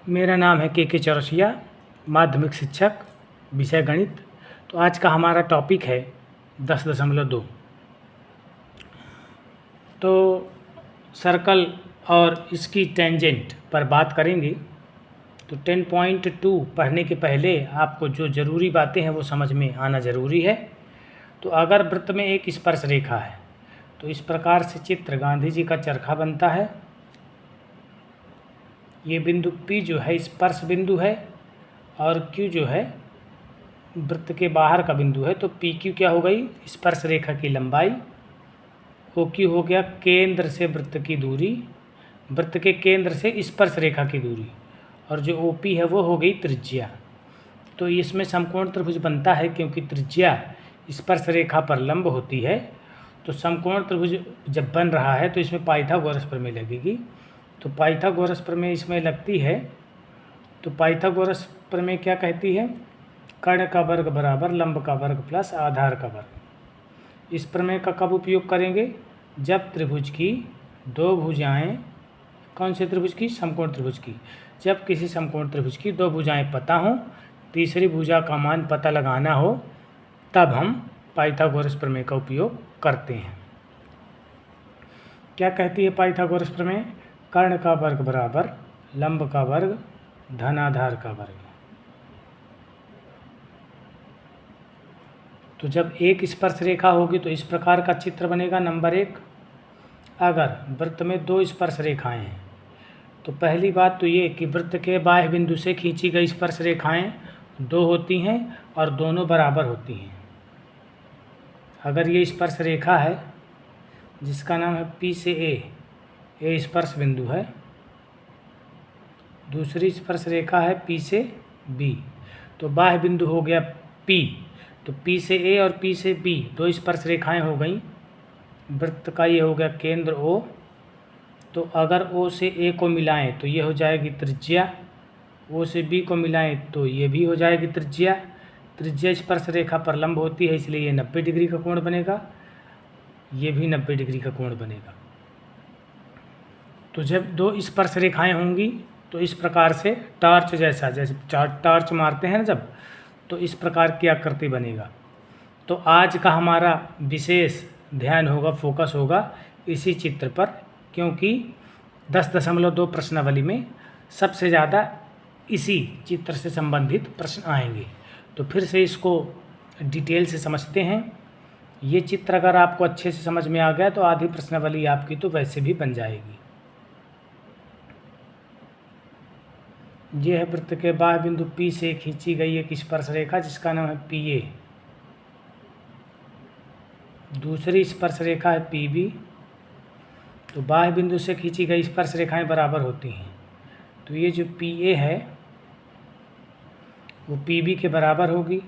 मेरा नाम है के चौरसिया, माध्यमिक शिक्षक, विषय गणित। तो आज का हमारा टॉपिक है 10.2। तो सर्कल और इसकी टेंजेंट पर बात करेंगे। तो 10.2 पढ़ने के पहले आपको जो ज़रूरी बातें हैं वो समझ में आना ज़रूरी है। तो अगर वृत्त में एक स्पर्श रेखा है तो इस प्रकार से चित्र गांधी जी का चरखा बनता है। ये बिंदु P जो है स्पर्श बिंदु है और Q जो है वृत्त के बाहर का बिंदु है। तो PQ क्या हो गई? स्पर्श रेखा की लंबाई। OQ हो गया केंद्र से वृत्त की दूरी, वृत्त के केंद्र से स्पर्श रेखा की दूरी। और जो OP है वो हो गई त्रिज्या। तो इसमें समकोण त्रिभुज बनता है क्योंकि त्रिज्या स्पर्श रेखा पर लंब होती है। तो समकोण त्रिभुज जब बन रहा है तो इसमें पाइथागोरस प्रमेय लगेगी। तो पाइथागोरस प्रमेय इसमें लगती है। तो पाइथागोरस प्रमेय क्या कहती है? कर्ण का वर्ग बराबर लंब का वर्ग प्लस आधार का वर्ग। इस प्रमेय का कब उपयोग करेंगे? जब त्रिभुज की दो भुजाएं, कौन से त्रिभुज की? समकोण त्रिभुज की। जब किसी समकोण त्रिभुज की दो भुजाएं पता हों, तीसरी भुजा का मान पता लगाना हो, तब हम पाइथागोरस प्रमेय का उपयोग करते हैं। क्या कहती है पाइथागोरस प्रमेय? कर्ण का वर्ग बराबर लंब का वर्ग धन आधार का वर्ग। तो जब एक स्पर्श रेखा होगी तो इस प्रकार का चित्र बनेगा। नंबर 1, अगर वृत्त में दो स्पर्श रेखाएं हैं तो पहली बात तो ये कि वृत्त के बाह्य बिंदु से खींची गई स्पर्श रेखाएं दो होती हैं और दोनों बराबर होती हैं। अगर ये स्पर्श रेखा है जिसका नाम है P से A स्पर्श बिंदु है, दूसरी स्पर्श रेखा है P से B, तो बाह्य बिंदु हो गया P। तो P से A और P से B दो स्पर्श रेखाएं हो गई। वृत्त का ये हो गया केंद्र O। तो अगर O से A को मिलाएं तो ये हो जाएगी त्रिज्या, O से B को मिलाएं तो ये भी हो जाएगी त्रिज्या। त्रिज्या स्पर्श रेखा पर लंब होती है इसलिए ये 90 डिग्री का कोण बनेगा, ये भी 90 डिग्री का कोण बनेगा। तो जब दो स्पर्श रेखाएं होंगी तो इस प्रकार से टॉर्च जैसा, जैसे टॉर्च मारते हैं ना जब, तो इस प्रकार की आकृति बनेगा। तो आज का हमारा विशेष ध्यान होगा, फोकस होगा इसी चित्र पर, क्योंकि 10.2 प्रश्नावली में सबसे ज़्यादा इसी चित्र से संबंधित प्रश्न आएंगे। तो फिर से इसको डिटेल से समझते हैं। ये चित्र अगर आपको अच्छे से समझ में आ गया तो आधी प्रश्नावली आपकी तो वैसे भी बन जाएगी। ये है वृत्त के बाह्य बिंदु P से खींची गई एक स्पर्श रेखा जिसका नाम है PA। दूसरी स्पर्श रेखा है PB। तो बाह्य बिंदु से खींची गई स्पर्श रेखाएं बराबर होती हैं। तो ये जो PA है वो PB के बराबर होगी।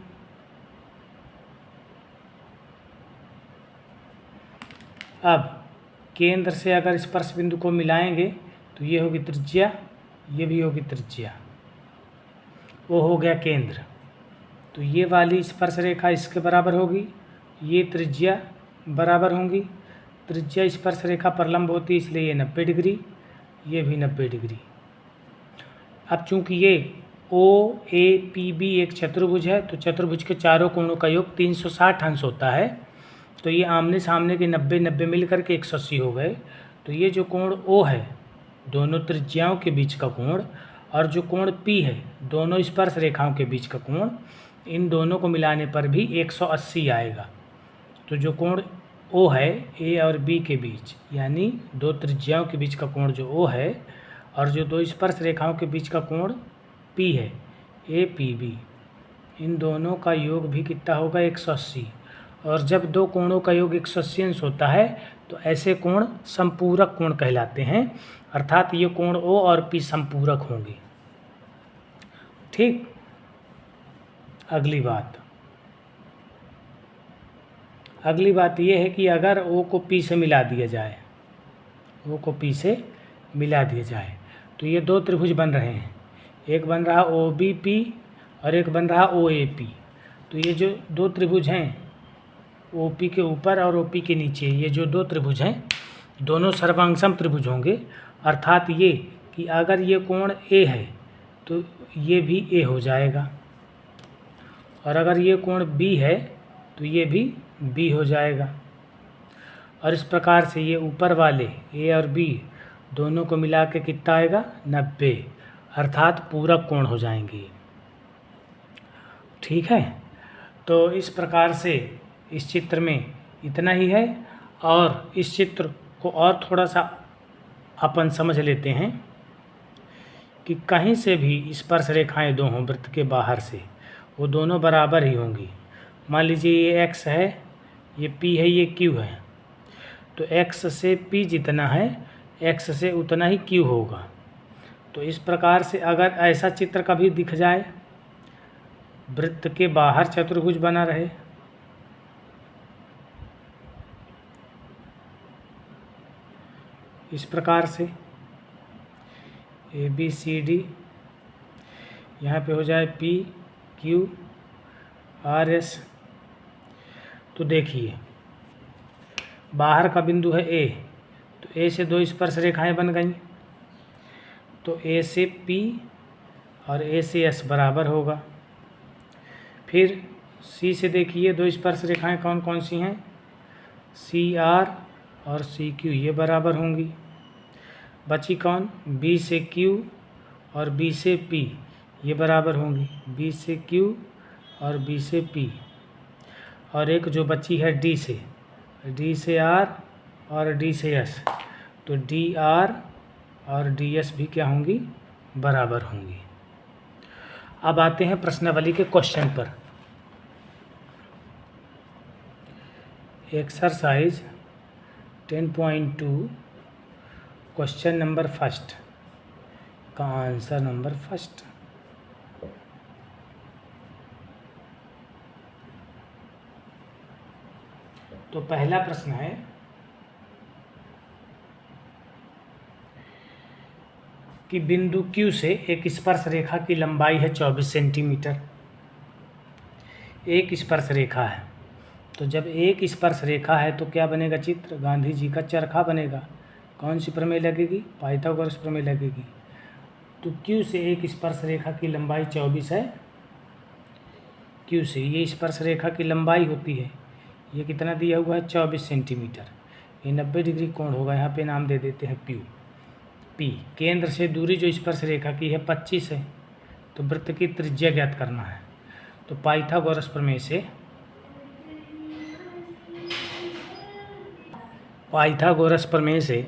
अब केंद्र से अगर स्पर्श बिंदु को मिलाएंगे तो ये होगी त्रिज्या, ये भी होगी त्रिज्या, वो हो गया केंद्र। तो ये वाली स्पर्श रेखा इसके बराबर होगी, ये त्रिज्या बराबर होंगी। त्रिज्या स्पर्श रेखा पर लंब होती है इसलिए ये 90 डिग्री, ये भी 90 डिग्री। अब चूंकि ये OAPB एक चतुर्भुज है तो चतुर्भुज के चारों कोणों का योग 360 अंश होता है। तो ये आमने सामने के 90-90 मिल करके 180 हो गए। तो ये जो कोण O है, दोनों त्रिज्याओं के बीच का कोण, और जो कोण P है, दोनों स्पर्श रेखाओं के बीच का कोण, इन दोनों को मिलाने पर भी 180 आएगा। तो जो कोण O है A और B के बीच, यानी दो त्रिज्याओं के बीच का कोण जो O है, और जो दो स्पर्श रेखाओं के बीच का कोण P है APB, इन दोनों का योग भी कितना होगा? 180। और जब दो कोणों का योग 180 अंश होता है तो ऐसे कोण संपूरक कोण कहलाते हैं, अर्थात ये कोण O और P संपूरक होंगे। ठीक। अगली बात ये है कि अगर O को P से मिला दिया जाए, O को P से मिला दिया जाए तो ये दो त्रिभुज बन रहे हैं। एक बन रहा OBP और एक बन रहा OAP। तो ये जो दो त्रिभुज हैं OP के ऊपर और OP के नीचे, ये जो दो त्रिभुज हैं दोनों सर्वांग सम त्रिभुज होंगे। अर्थात ये कि अगर ये कोण A है तो ये भी ए हो जाएगा, और अगर ये कोण बी है तो ये भी बी हो जाएगा। और इस प्रकार से ये ऊपर वाले ए और बी दोनों को मिला के कितना आएगा, 90, अर्थात पूरक कोण हो जाएंगे। ठीक है, तो इस प्रकार से इस चित्र में इतना ही है। और इस चित्र को और थोड़ा सा अपन समझ लेते हैं कि कहीं से भी स्पर्श रेखाएं दो हों वृत्त के बाहर से, वो दोनों बराबर ही होंगी। मान लीजिए ये x है, ये p है, ये q है, तो x से p जितना है x से उतना ही q होगा। तो इस प्रकार से अगर ऐसा चित्र कभी दिख जाए, वृत्त के बाहर चतुर्भुज बना रहे, इस प्रकार से ABCD, यहाँ पे हो जाए PQRS। तो देखिए बाहर का बिंदु है A, तो A से दो स्पर्श रेखाएं बन गई, तो A से P और A से S बराबर होगा। फिर C से देखिए दो स्पर्श रेखाएं कौन कौन सी हैं, CR और CQ, ये बराबर होंगी। बची कौन, B से Q और B से P, ये बराबर होंगी, B से Q और B से P। और एक जो बची है D से R और D से S, तो DR और DS भी क्या होंगी, बराबर होंगी। अब आते हैं प्रश्नावली के क्वेश्चन पर। एक्सरसाइज 10.2 क्वेश्चन नंबर फर्स्ट का आंसर नंबर फर्स्ट। तो पहला प्रश्न है कि बिंदु Q से एक स्पर्श रेखा की लंबाई है 24 सेंटीमीटर। एक स्पर्श रेखा है, तो जब एक स्पर्श रेखा है तो क्या बनेगा चित्र, गांधी जी का चरखा बनेगा। कौन सी प्रमेय लगेगी, पाइथागोरस प्रमेय लगेगी। तो Q से एक स्पर्श रेखा की लंबाई 24 है। Q से ये स्पर्श रेखा की लंबाई होती है, ये कितना दिया हुआ है, 24 सेंटीमीटर। ये 90 डिग्री कोण होगा, यहाँ पे नाम दे देते हैं P। केंद्र से दूरी जो स्पर्श रेखा की है 25 है, तो वृत्त की त्रिज्या ज्ञात करना है। तो पाइथागोरस प्रमेय से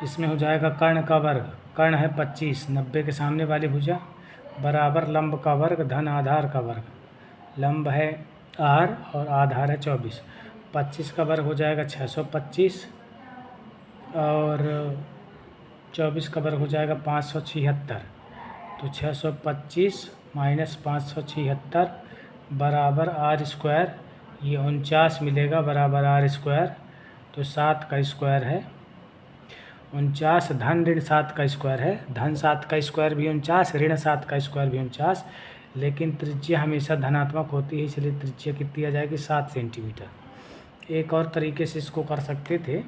इसमें हो जाएगा कर्ण का वर्ग, कर्ण है 25, 90 के सामने वाली भुजा, बराबर लंब का वर्ग धन आधार का वर्ग। लंब है r और आधार है 24, 25 का वर्ग हो जाएगा 625 और 24 का वर्ग हो जाएगा 576। तो 625 माइनस 576 बराबर r², ये 49 मिलेगा बराबर r²। तो 7 का स्क्वायर है 49, धन ऋण 7 का स्क्वायर है, धन 7 का स्क्वायर भी 49, ऋण 7 का स्क्वायर भी 49, लेकिन त्रिज्या हमेशा धनात्मक होती है, इसलिए त्रिज्या कितनी आ जाएगी, 7 सेंटीमीटर। एक और तरीके से इसको कर सकते थे,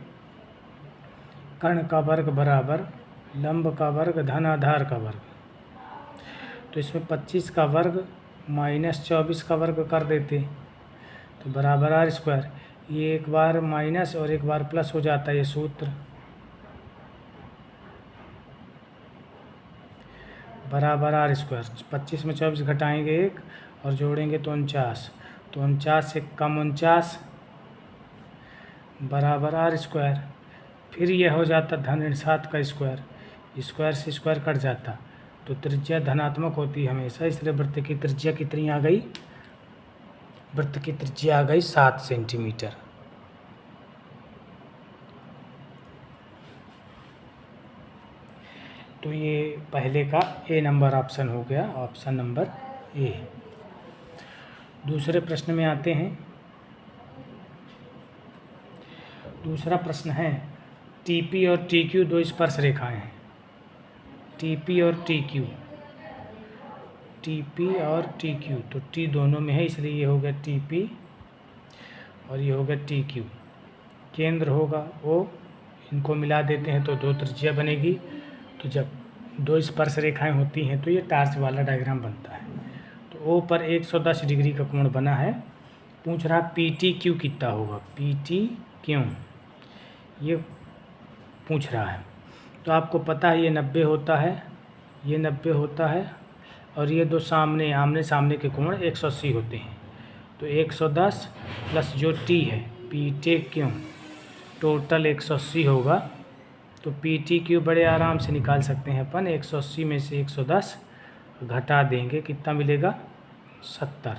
कर्ण का वर्ग बराबर लंब का वर्ग धन आधार का वर्ग। तो इसमें 25 का वर्ग माइनस 24 का वर्ग कर देते, तो बराबर r²। ये एक बार माइनस और एक बार प्लस हो जाता है, ये सूत्र बराबर r²। 25 में 24 घटाएंगे 1 और जोड़ेंगे तो 49, तो 49 से कम 49 बराबर r²। फिर यह हो जाता धन ऋण 7 का स्क्वायर, स्क्वायर से स्क्वायर कट जाता, तो त्रिज्या धनात्मक होती है हमेशा, इसलिए वृत्त की त्रिज्या कितनी आ गई, वृत्त की त्रिज्या आ गई 7 सेंटीमीटर। तो ये पहले का ए नंबर ऑप्शन हो गया, ऑप्शन नंबर ए। दूसरे प्रश्न में आते हैं। दूसरा प्रश्न है TP और TQ दो स्पर्श रेखाएं हैं। TP और TQ, TP और TQ, तो T दोनों में है, इसलिए ये हो गया TP और ये हो गया TQ। केंद्र होगा O, इनको मिला देते हैं तो दो त्रिज्या बनेगी। तो जब दो स्पर्श रेखाएं होती हैं तो ये टार्च वाला डायग्राम बनता है। तो ओ पर 110 डिग्री का कोण बना है। पूछ रहा पी टी क्यू कितना होगा, पी टी क्यू ये पूछ रहा है। तो आपको पता है ये 90 होता है, ये 90 होता है, और ये दो आमने सामने के कोण 180 होते हैं। तो 110 प्लस जो टी है पी टी क्यू टोटल 180 होगा। तो पी टी क्यू बड़े आराम से निकाल सकते हैं अपन। 180 में से 110 घटा देंगे, कितना मिलेगा 70।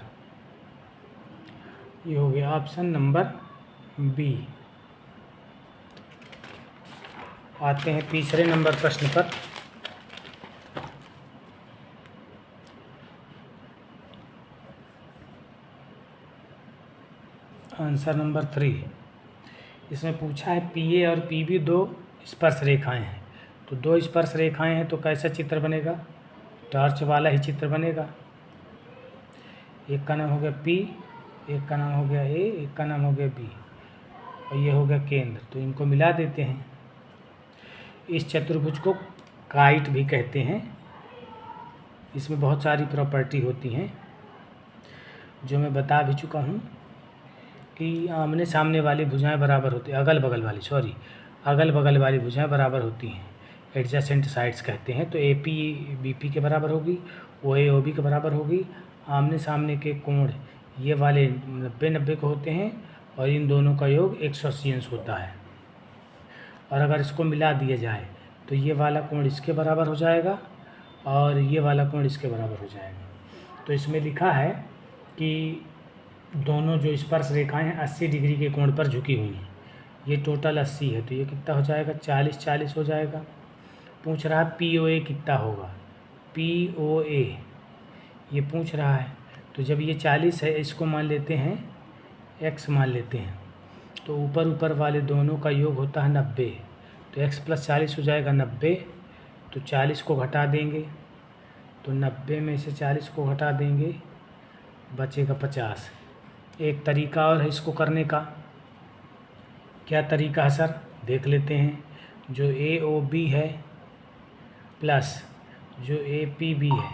ये हो गया ऑप्शन नंबर बी। आते हैं तीसरे नंबर प्रश्न पर। Answer number 3। इसमें पूछा है पी ए और पी बी दो स्पर्श रेखाएं हैं। तो दो स्पर्श रेखाएं हैं तो कैसा चित्र बनेगा, टॉर्च वाला ही चित्र बनेगा। एक का नाम हो गया पी, एक का नाम हो गया ए, एक का नाम हो गया बी, और ये हो गया केंद्र। तो इनको मिला देते हैं। इस चतुर्भुज को काइट भी कहते हैं। इसमें बहुत सारी प्रॉपर्टी होती हैं जो मैं बता भी चुका हूँ कि आमने सामने वाली भुजाएं बराबर होती हैं, अगल बगल वाली भुजाएं बराबर होती हैं, एडजेसेंट साइड्स कहते हैं। तो ए पी बी पी के बराबर होगी, ओ ए ओ बी के बराबर होगी। आमने सामने के कोण ये वाले 90 के होते हैं और इन दोनों का योग 180 अंश होता है। और अगर इसको मिला दिया जाए तो ये वाला कोण इसके बराबर हो जाएगा और ये वाला कोण इसके बराबर हो जाएगा। तो इसमें लिखा है कि दोनों जो स्पर्श रेखाएं हैं 80 डिग्री के कोण पर झुकी हुई हैं। ये टोटल 80 है तो ये कितना हो जाएगा 40 हो जाएगा। पूछ रहा है पी ओ ए कितना होगा, पी ओ ए ये पूछ रहा है। तो जब ये 40 है इसको मान लेते हैं x मान लेते हैं, तो ऊपर वाले दोनों का योग होता है 90। तो x प्लस 40 हो जाएगा 90। तो 40 को घटा देंगे, तो 90 में से 40 को घटा देंगे बचेगा 50। एक तरीका और है इसको करने का। क्या तरीका है सर, देख लेते हैं। जो ए ओ बी है प्लस जो ए पी बी है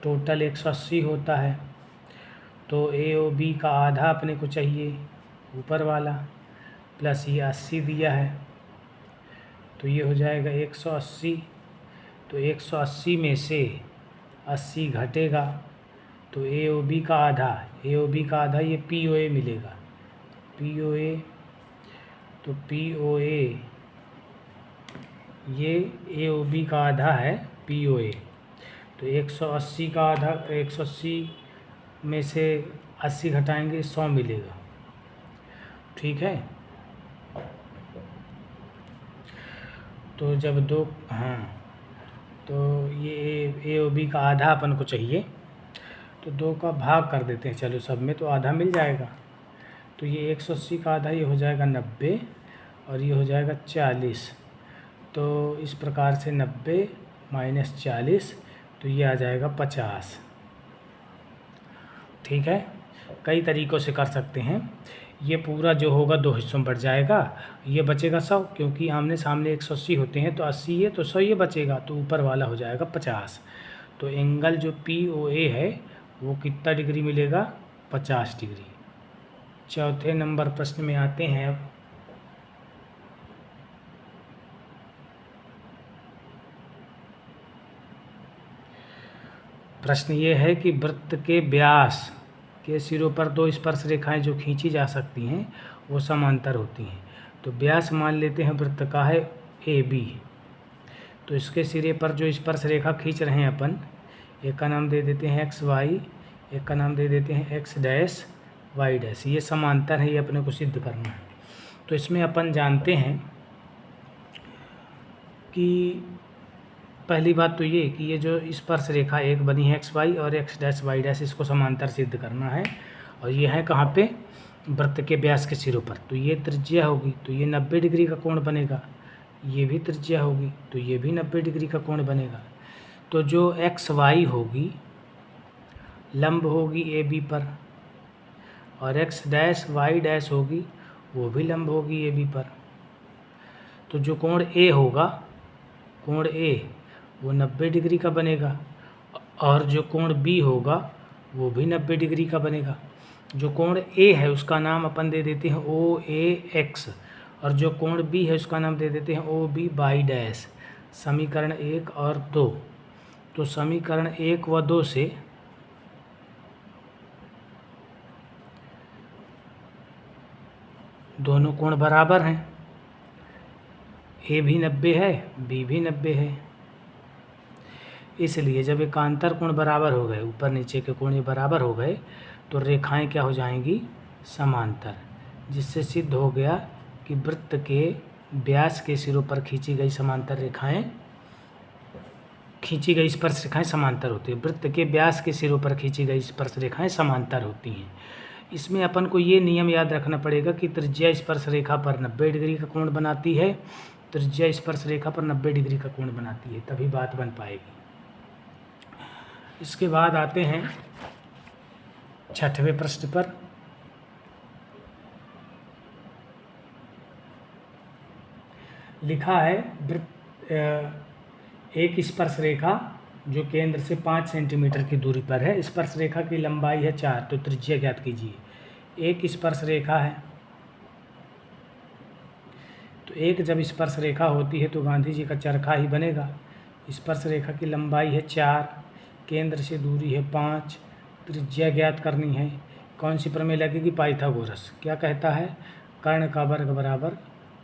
टोटल 180 होता है। तो ए ओ बी का आधा अपने को चाहिए ऊपर वाला, प्लस ये 80 दिया है तो ये हो जाएगा 180। तो 180 में से 80 घटेगा तो ए ओ बी का आधा ये पी ओ ए मिलेगा, पी ओ ए। तो पी ओ ए ये ए ओ बी का आधा है पी ओ ए। तो 180 का आधा, 180 में से 80 घटाएंगे 100 मिलेगा, ठीक है। तो जब दो तो ये ए ओ बी का आधा अपन को चाहिए तो 2 का भाग कर देते हैं, चलो सब में तो आधा मिल जाएगा। तो ये 180 का आधा ये हो जाएगा 90 और ये हो जाएगा 40। तो इस प्रकार से 90 माइनस 40 तो ये आ जाएगा 50, ठीक है। कई तरीक़ों से कर सकते हैं। ये पूरा जो होगा 2 हिस्सों में बढ़ जाएगा, ये बचेगा 100 क्योंकि आमने सामने 180 होते हैं तो 80 है तो 100 ये बचेगा, तो ऊपर वाला हो जाएगा 50। तो एंगल जो पी ओ ए है वो कितना डिग्री मिलेगा 50 डिग्री। चौथे नंबर प्रश्न में आते हैं अब। प्रश्न ये है कि वृत्त के व्यास के सिरों पर 2 स्पर्श रेखाएं जो खींची जा सकती हैं वो समांतर होती हैं। तो व्यास मान लेते हैं वृत्त का है ए बी। तो इसके सिरे पर जो स्पर्श रेखा खींच रहे हैं अपन, एक का नाम दे देते हैं एक्स वाई, एक का नाम दे देते हैं एक्स डैश वाई डैश। ये समांतर है, ये अपने को सिद्ध करना है। तो इसमें अपन जानते हैं कि पहली बात तो ये कि ये जो स्पर्श रेखा एक बनी है एक्स वाई और एक्स डैश वाई डैश, इसको समांतर सिद्ध करना है। और ये है कहाँ पे, वृत्त के व्यास के सिरों पर। तो ये त्रिज्या होगी तो ये 90 डिग्री का कोण बनेगा, ये भी त्रिज्या होगी तो ये भी 90 डिग्री का कोण बनेगा। तो जो एक्स वाई होगी लंब होगी ए बी पर, और एक्स डैश वाई डैश होगी वो भी लंब होगी ए बी पर। तो जो कोण ए होगा, कोण ए वो 90 डिग्री का बनेगा, और जो कोण बी होगा वो भी 90 डिग्री का बनेगा। जो कोण ए है उसका नाम अपन दे देते हैं ओ ए एक्स, और जो कोण बी है उसका नाम दे देते हैं ओ बी बाई डैश। समीकरण 1 और 2। तो समीकरण 1 व 2 से दोनों कोण बराबर हैं, ए भी 90 है, बी भी 90 है। इसलिए जब एकांतर कोण बराबर हो गए, ऊपर नीचे के कोण ये बराबर हो गए, तो रेखाएं क्या हो जाएंगी, समांतर, जिससे सिद्ध हो गया कि वृत्त के व्यास के सिरों पर खींची गई समांतर रेखाएं, खींची गई स्पर्श रेखाएं समांतर होती है। वृत्त के व्यास के सिरों पर खींची गई स्पर्श रेखाएं समांतर होती हैं। इसमें अपन को ये नियम याद रखना पड़ेगा कि त्रिज्या स्पर्श रेखा पर 90 डिग्री का कोण बनाती है, त्रिज्या स्पर्श रेखा पर 90 डिग्री का कोण बनाती है, तभी बात बन पाएगी। इसके बाद आते हैं 6वें प्रश्न पर। लिखा है एक स्पर्श रेखा जो केंद्र से 5 सेंटीमीटर की दूरी पर है, स्पर्श रेखा की लंबाई है 4, तो त्रिज्या ज्ञात कीजिए। एक स्पर्श रेखा है, तो एक जब स्पर्श रेखा होती है तो गांधी जी का चरखा ही बनेगा। स्पर्श रेखा की लंबाई है 4, केंद्र से दूरी है 5, त्रिज्या ज्ञात करनी है। कौन सी प्रमेय लगेगी, पाइथागोरस। क्या कहता है, कर्ण का वर्ग बराबर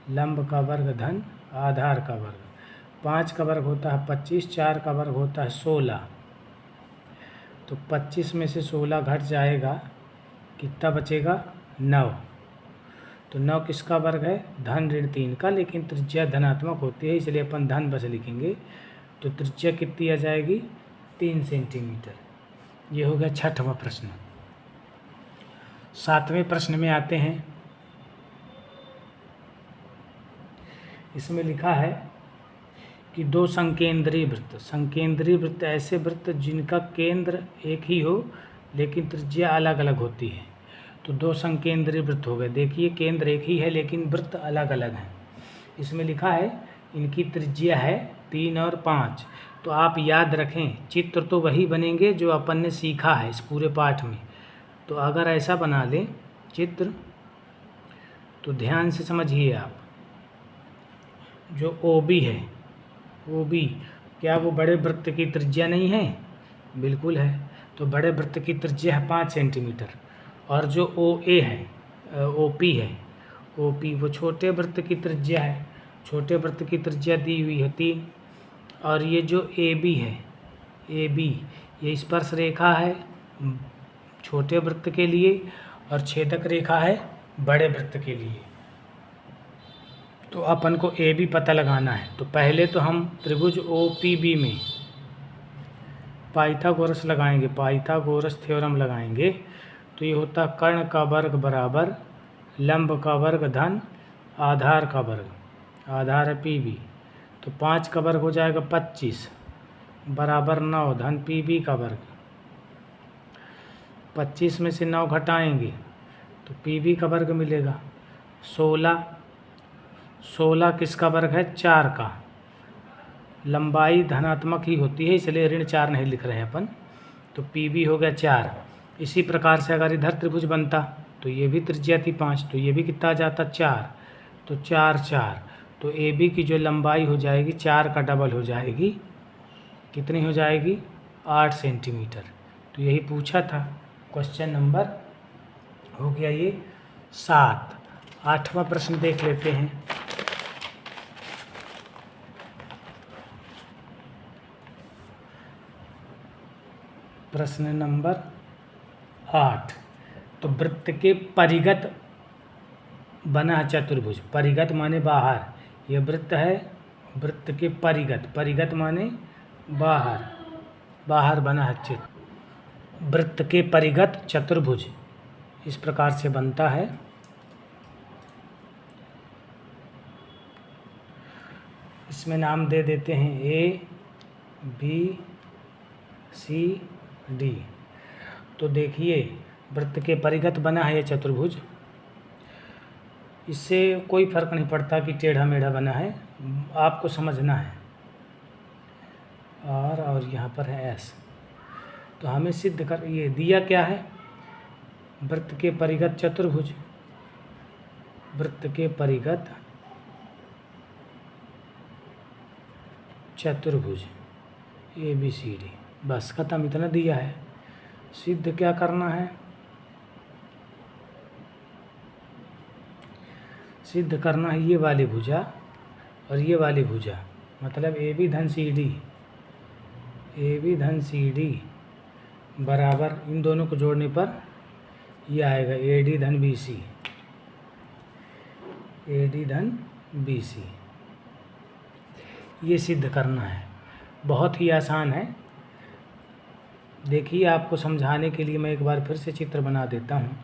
लंब का वर्ग धन आधार का वर्ग। 5 का वर्ग होता है 25, 4 का वर्ग होता है 16, तो 25 में से 16 घट जाएगा, कितना बचेगा, 9। तो 9 किसका वर्ग है, धन ऋण 3 का, लेकिन त्रिज्या धनात्मक होती है इसलिए अपन धन बस लिखेंगे। तो त्रिज्या कितनी आ जाएगी, 3 सेंटीमीटर। ये हो गया 6वां प्रश्न। 7वें प्रश्न में आते हैं। इसमें लिखा है कि दो संकेंद्रीय वृत्त, संकेंद्रीय वृत्त ऐसे वृत्त जिनका केंद्र एक ही हो लेकिन त्रिज्या अलग अलग होती है। तो दो संकेंद्रीय वृत्त हो गए, देखिए केंद्र एक ही है लेकिन वृत्त अलग अलग हैं। इसमें लिखा है इनकी त्रिज्या है 3 और 5। तो आप याद रखें, चित्र तो वही बनेंगे जो अपन ने सीखा है इस पूरे पाठ में। तो अगर ऐसा बना लें चित्र, तो ध्यान से समझिए आप। जो OB है, OB क्या वो बड़े वृत्त की त्रिज्या नहीं है, बिल्कुल है। तो बड़े वृत्त की त्रिज्या है 5 सेंटीमीटर। और जो OA है, OP है, OP वो छोटे वृत्त की त्रिज्या है, छोटे वृत्त की त्रिज्या दी हुई है 3। और ये जो AB है, AB ये स्पर्श रेखा है छोटे वृत्त के लिए और छेदक रेखा है बड़े वृत्त के लिए। तो अपन को AB पता लगाना है। तो पहले तो हम त्रिभुज OPB में पाइथागोरस लगाएंगे, पाइथागोरस थ्योरम लगाएंगे। तो ये होता कर्ण का वर्ग बराबर लंब का वर्ग धन आधार का वर्ग, आधार है PB। तो 5 का वर्ग हो जाएगा 25 बराबर 9 धन PB का वर्ग। 25 में से 9 घटाएंगे तो PB का वर्ग मिलेगा 16। 16 किसका वर्ग है, 4 का। लंबाई धनात्मक ही होती है इसलिए ऋण 4 नहीं लिख रहे हैं अपन। तो PB हो गया 4। इसी प्रकार से अगर इधर त्रिभुज बनता तो ये भी त्रिज्या थी 5, तो ये भी कितना आ जाता 4। तो 4 4, तो AB की जो लंबाई हो जाएगी 4 का डबल हो जाएगी, कितनी हो जाएगी, 8 सेंटीमीटर। तो यही पूछा था। क्वेश्चन नंबर हो गया ये 7। 8वां प्रश्न देख लेते हैं। प्रश्न नंबर 8। तो वृत्त के परिगत बना चतुर्भुज, परिगत माने बाहर, ये वृत्त है, वृत्त के परिगत, परिगत माने बाहर, बाहर बना है चित्र। वृत्त के परिगत चतुर्भुज इस प्रकार से बनता है। इसमें नाम दे देते हैं ABCD। तो देखिए वृत्त के परिगत बना है ये चतुर्भुज, इससे कोई फर्क नहीं पड़ता कि टेढ़ा मेढ़ा बना है, आपको समझना है। आर और यहाँ पर है एस। तो हमें सिद्ध कर, ये दिया क्या है, वृत्त के परिगत चतुर्भुज, वृत्त के परिगत चतुर्भुज ए बी सी डी, बस खत्म, इतना दिया है। सिद्ध क्या करना है, सिद्ध करना है ये वाली भुजा और ये वाली भुजा, मतलब ए बी धन सी डी, ए बी धन सी डी बराबर, इन दोनों को जोड़ने पर ये आएगा ए डी धन बी सी, ए डी धन बी सी। ये सिद्ध करना है, बहुत ही आसान है। देखिए, आपको समझाने के लिए मैं एक बार फिर से चित्र बना देता हूँ।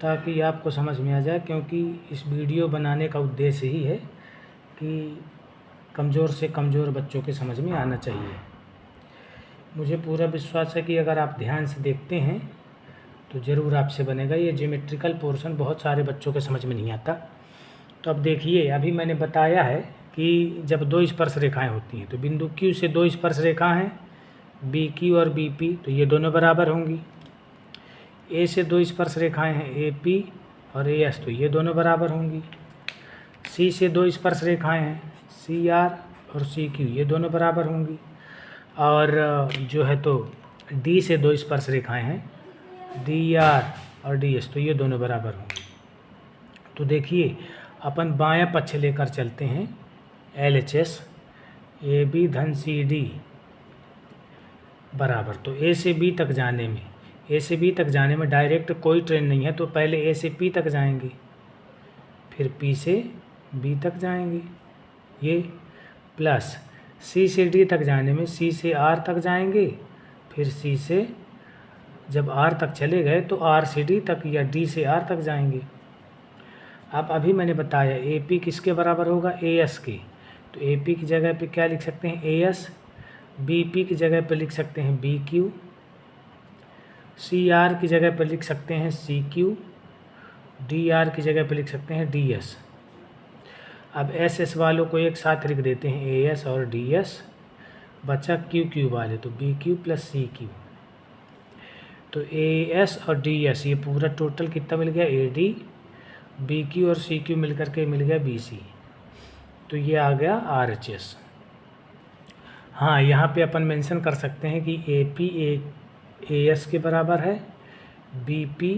ताकि आपको समझ में आ जाए, क्योंकि इस वीडियो बनाने का उद्देश्य ही है कि कमज़ोर से कमज़ोर बच्चों के समझ में आना चाहिए। मुझे पूरा विश्वास है कि अगर आप ध्यान से देखते हैं तो ज़रूर आपसे बनेगा। ये ज्योमेट्रिकल पोर्शन बहुत सारे बच्चों के समझ में नहीं आता। तो अब देखिए, अभी मैंने बताया है कि जब दो स्पर्श रेखाएं होती हैं तो बिंदु Q से दो स्पर्श रेखा हैं, बी क्यू और बी पी, तो ये दोनों बराबर होंगी। ए से दो स्पर्श रेखाएं हैं, ए पी और ए एस, तो ये दोनों बराबर होंगी। सी से दो स्पर्श रेखाएं हैं, सी आर और सी क्यू, ये दोनों बराबर होंगी। और जो है तो डी से दो स्पर्श रेखाएं हैं, डी आर और डी एस, तो ये दोनों बराबर होंगे। तो देखिए, अपन बायां पक्ष लेकर चलते हैं, L H S, A B धन सी डी बराबर। तो ए से बी तक जाने में, ए से बी तक जाने में डायरेक्ट कोई ट्रेन नहीं है, तो पहले ए से पी तक जाएंगे, फिर पी से बी तक जाएंगे, ये प्लस सी से डी तक जाने में सी से आर तक जाएंगे, फिर सी से जब आर तक चले गए तो आर से डी तक या डी से आर तक जाएंगे। अब अभी मैंने बताया ए पी किसके बराबर होगा, ए एस के, तो ए पी की जगह पे क्या लिख सकते हैं, ए एस, बी पी की जगह पे लिख सकते हैं बी क्यू, सी आर की जगह पे लिख सकते हैं सी क्यू, डी आर की जगह पे लिख सकते हैं डी एस। अब एस एस वालों को एक साथ लिख देते हैं, ए एस और डी एस, बचा क्यू क्यू वाले, तो B Q plus C Q. तो ए एस और डी एस, ये पूरा टोटल कितना मिल गया, ए डी, बी क्यू और सी क्यू मिल करके मिल गया बी सी, तो ये आ गया आर एच एस। हाँ, यहाँ पे अपन मेंशन कर सकते हैं कि ए पी ए एस के बराबर है, बी पी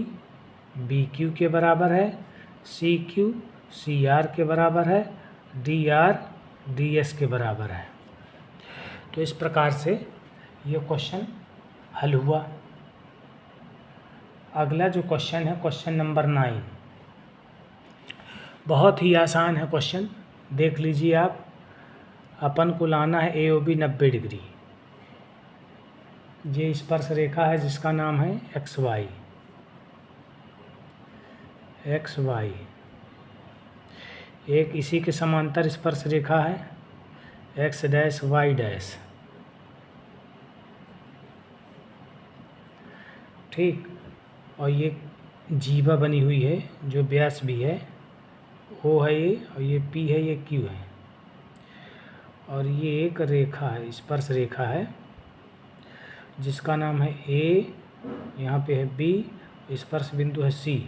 बी क्यू के बराबर है, सी क्यू सी आर के बराबर है, डी आर डी एस के बराबर है। तो इस प्रकार से ये क्वेश्चन हल हुआ। अगला जो क्वेश्चन है, क्वेश्चन नंबर 9, बहुत ही आसान है क्वेश्चन, देख लीजिए आप। अपन को लाना है ए ओ बी 90 डिग्री। ये स्पर्श रेखा है जिसका नाम है एक्स वाई, एक्स वाई। एक इसी के समांतर स्पर्श रेखा है एक्स डैश वाई डैश, ठीक। और ये जीवा बनी हुई है जो व्यास भी है, ओ है ये, और ये पी है, ये क्यू है, और ये एक रेखा है, स्पर्श रेखा है जिसका नाम है ए, यहाँ पे है बी, स्पर्श बिंदु है सी।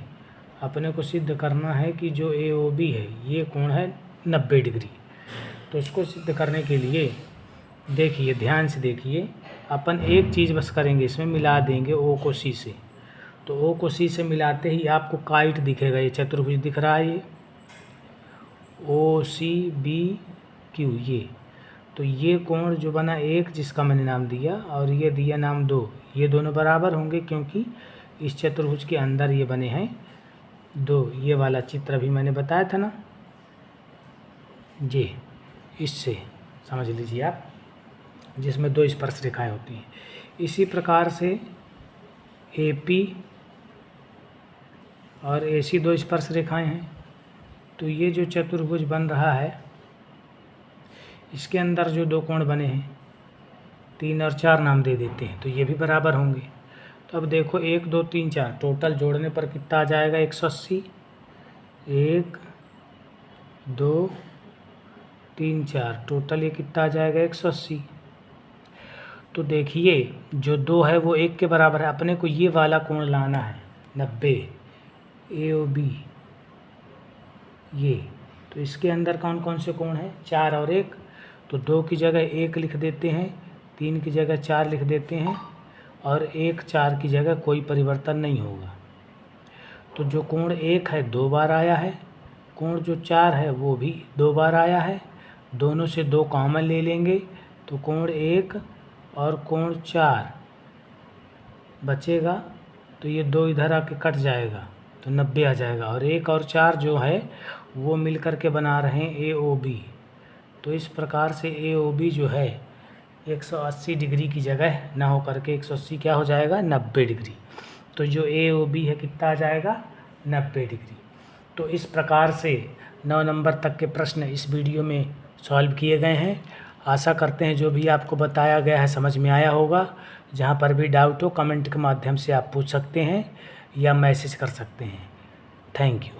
अपने को सिद्ध करना है कि जो ए ओ बी है ये कोण है 90 डिग्री। तो इसको सिद्ध करने के लिए देखिए, ध्यान से देखिए, अपन एक चीज़ बस करेंगे, इसमें मिला देंगे ओ को सी से। तो ओ को सी से मिलाते ही आपको काइट दिखेगा, ये चतुर्भुज दिख रहा है, ये ओ सी बी क्यू, ये। तो ये कोण जो बना एक, जिसका मैंने नाम दिया, और ये दिया नाम 2, ये दोनों बराबर होंगे क्योंकि इस चतुर्भुज के अंदर ये बने हैं 2। ये वाला चित्र अभी मैंने बताया था ना, ये इससे समझ लीजिए आप, जिसमें 2 स्पर्श रेखाएं होती हैं। इसी प्रकार से ए पी और ए सी 2 स्पर्श रेखाएं हैं। तो ये जो चतुर्भुज बन रहा है, इसके अंदर जो 2 कोण बने हैं, 3 और 4 नाम दे देते हैं, तो ये भी बराबर होंगे। तो अब देखो 1 2 3 4 टोटल जोड़ने पर कितना आ जाएगा, 180। 1 2 3 4, टोटल ये कितना आ जाएगा 180। तो देखिए जो 2 है वो 1 के बराबर है, अपने को ये वाला कोण लाना है 90 AOB ये। तो इसके अंदर कौन कौन से कोण हैं, 4 और 1। तो 2 की जगह 1 लिख देते हैं, 3 की जगह 4 लिख देते हैं, और 1 4 की जगह कोई परिवर्तन नहीं होगा। तो जो कोण 1 है 2 बार आया है, कोण जो 4 है वो भी 2 बार आया है। दोनों से 2 कॉमन ले लेंगे तो कोण 1 और कोण 4 बचेगा, तो ये 2 इधर आके कट जाएगा तो 90 आ जाएगा। और 1 और 4 जो है वो मिल कर के बना रहे हैं AOB। तो इस प्रकार से AOB जो है 180 डिग्री की जगह ना हो करके 180 क्या हो जाएगा 90 डिग्री। तो जो AOB है कितना आ जाएगा 90 डिग्री। तो इस प्रकार से 9 नंबर तक के प्रश्न इस वीडियो में सॉल्व किए गए हैं। आशा करते हैं जो भी आपको बताया गया है समझ में आया होगा। जहाँ पर भी डाउट हो कमेंट के माध्यम से आप पूछ सकते हैं या मैसेज कर सकते हैं। Thank you.